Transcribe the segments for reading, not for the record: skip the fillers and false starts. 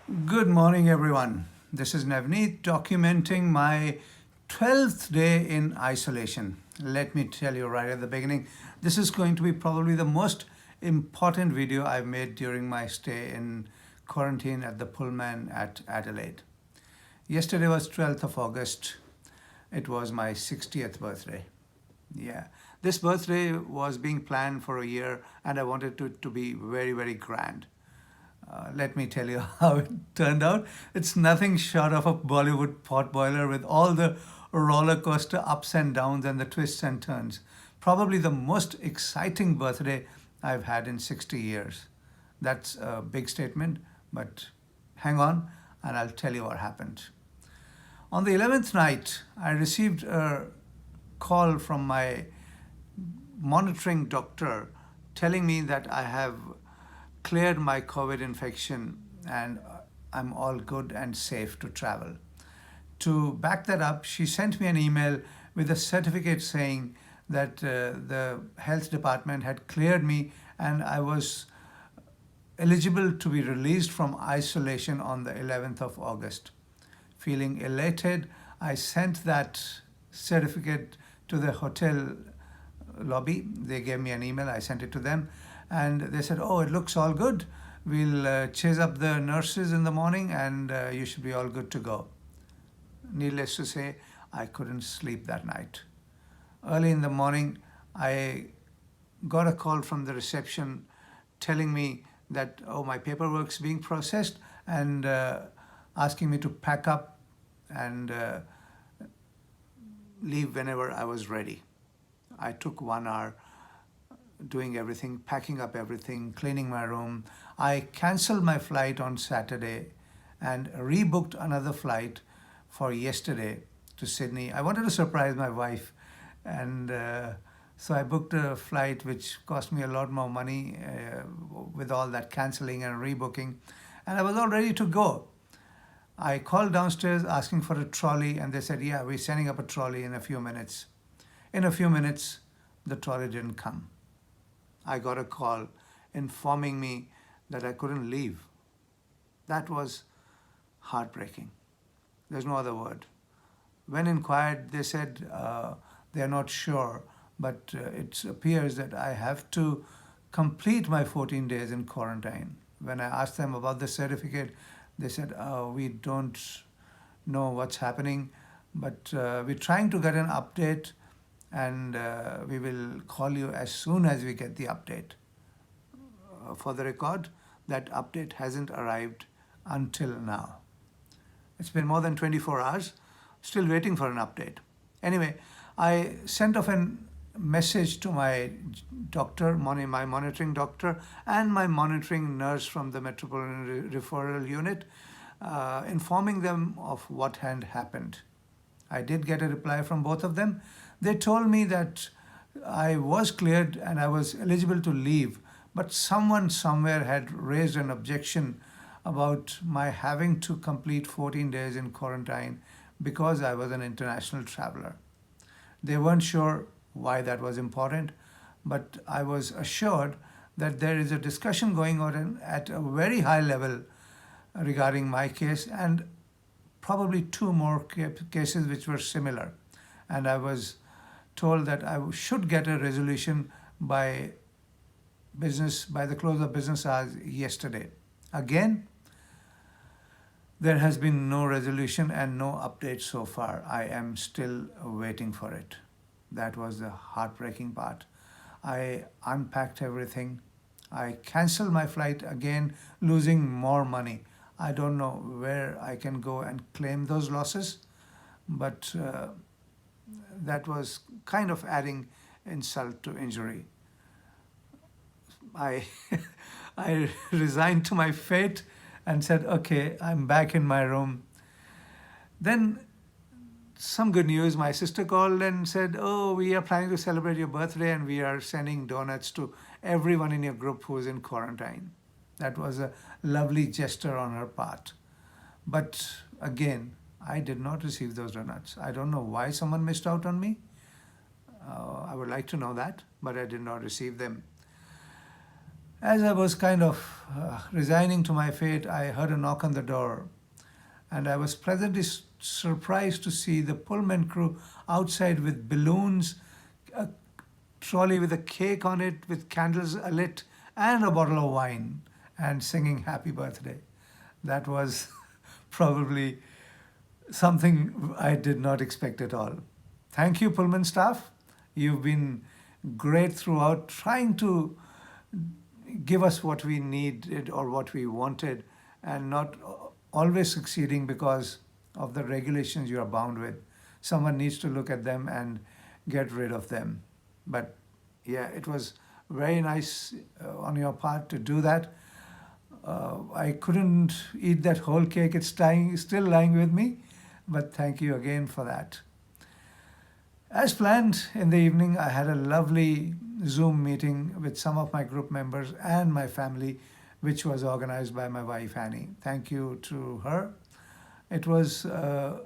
Good morning, everyone. This is Navneet documenting my 12th day in isolation. Let me tell you right at the beginning, this is going to be probably the most important video I've made during my stay in quarantine at the Pullman at Adelaide. Yesterday was 12th of August. It was my 60th birthday. Yeah, this birthday was being planned for a year and I wanted it to be very, very grand. Let me tell you how it turned out. It's nothing short of a Bollywood potboiler with all the roller coaster ups and downs and the twists and turns. Probably the most exciting birthday I've had in 60 years. That's a big statement, but hang on and I'll tell you what happened. On the 11th night, I received a call from my monitoring doctor telling me that I have cleared my COVID infection and I'm all good and safe to travel. To back that up, she sent me an email with a certificate saying that the health department had cleared me and I was eligible to be released from isolation on the 11th of August. Feeling elated, I sent that certificate to the hotel lobby. They gave me an email, I sent it to them, and they said, oh, it looks all good. We'll chase up the nurses in the morning and you should be all good to go. Needless to say, I couldn't sleep that night. Early in the morning, I got a call from the reception telling me that, oh, my paperwork's being processed and asking me to pack up and leave whenever I was ready. I took 1 hour doing everything, packing up everything, cleaning my room. I canceled my flight on Saturday and rebooked another flight for yesterday to Sydney. I wanted to surprise my wife, and so I booked a flight which cost me a lot more money with all that cancelling and rebooking, and I was all ready to go. I called downstairs asking for a trolley and they said, yeah, we're sending up a trolley in a few minutes. In a few minutes, the trolley didn't come. I got a call informing me that I couldn't leave. That was heartbreaking. There's no other word. When inquired, they said they're not sure, but it appears that I have to complete my 14 days in quarantine. When I asked them about the certificate, they said, we don't know what's happening, but we're trying to get an update and we will call you as soon as we get the update. For the record, that update hasn't arrived until now. It's been more than 24 hours, still waiting for an update. Anyway, I sent off a message to my doctor, my monitoring doctor, and my monitoring nurse from the Metropolitan Referral Unit, informing them of what had happened. I did get a reply from both of them. They told me that I was cleared and I was eligible to leave, but someone somewhere had raised an objection about my having to complete 14 days in quarantine because I was an international traveler. They weren't sure why that was important, but I was assured that there is a discussion going on at a very high level regarding my case and probably 2 more cases which were similar. And I was told that I should get a resolution by the close of business hours yesterday. Again, there has been no resolution and no update so far. I am still waiting for it. That was the heartbreaking part. I unpacked everything. I canceled my flight again, losing more money. I don't know where I can go and claim those losses, but that was kind of adding insult to injury. I I resigned to my fate and said, okay, I'm back in my room. Then some good news, my sister called and said, oh, we are planning to celebrate your birthday and we are sending donuts to everyone in your group who is in quarantine. That was a lovely gesture on her part. But again, I did not receive those donuts. I don't know why someone missed out on me. I would like to know that, but I did not receive them. As I was kind of resigning to my fate, I heard a knock on the door, and I was pleasantly surprised to see the Pullman crew outside with balloons, a trolley with a cake on it, with candles lit, and a bottle of wine, and singing happy birthday. That was probably something I did not expect at all. Thank you, Pullman staff. You've been great throughout, trying to give us what we needed or what we wanted, and not always succeeding because of the regulations you are bound with. Someone needs to look at them and get rid of them. But yeah, it was very nice on your part to do that. I couldn't eat that whole cake. It's still lying with me, but thank you again for that. As planned, in the evening, I had a lovely Zoom meeting with some of my group members and my family, which was organized by my wife, Annie. Thank you to her. It was a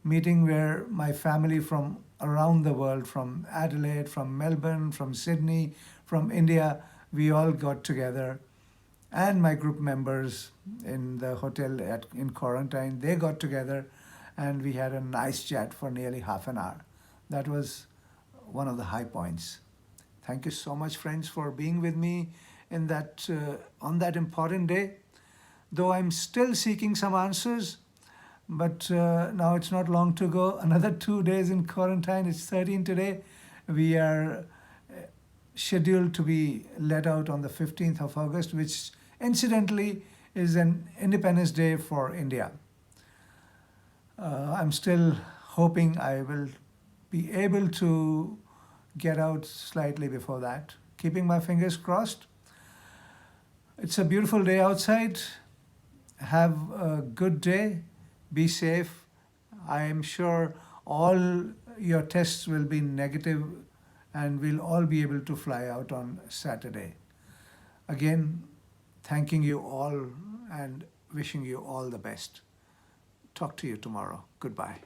meeting where my family from around the world, from Adelaide, from Melbourne, from Sydney, from India, we all got together. And my group members in the hotel in quarantine, they got together and we had a nice chat for nearly half an hour. That was one of the high points. Thank you so much, friends, for being with me in that on that important day. Though I'm still seeking some answers, but now it's not long to go. Another 2 days in quarantine. It's 13 today. We are scheduled to be let out on the 15th of August, which incidentally is an Independence Day for India. I'm still hoping I will be able to get out slightly before that. Keeping my fingers crossed. It's a beautiful day outside. Have a good day. Be safe. I am sure all your tests will be negative and we'll all be able to fly out on Saturday. Again, thanking you all and wishing you all the best. Talk to you tomorrow. Goodbye.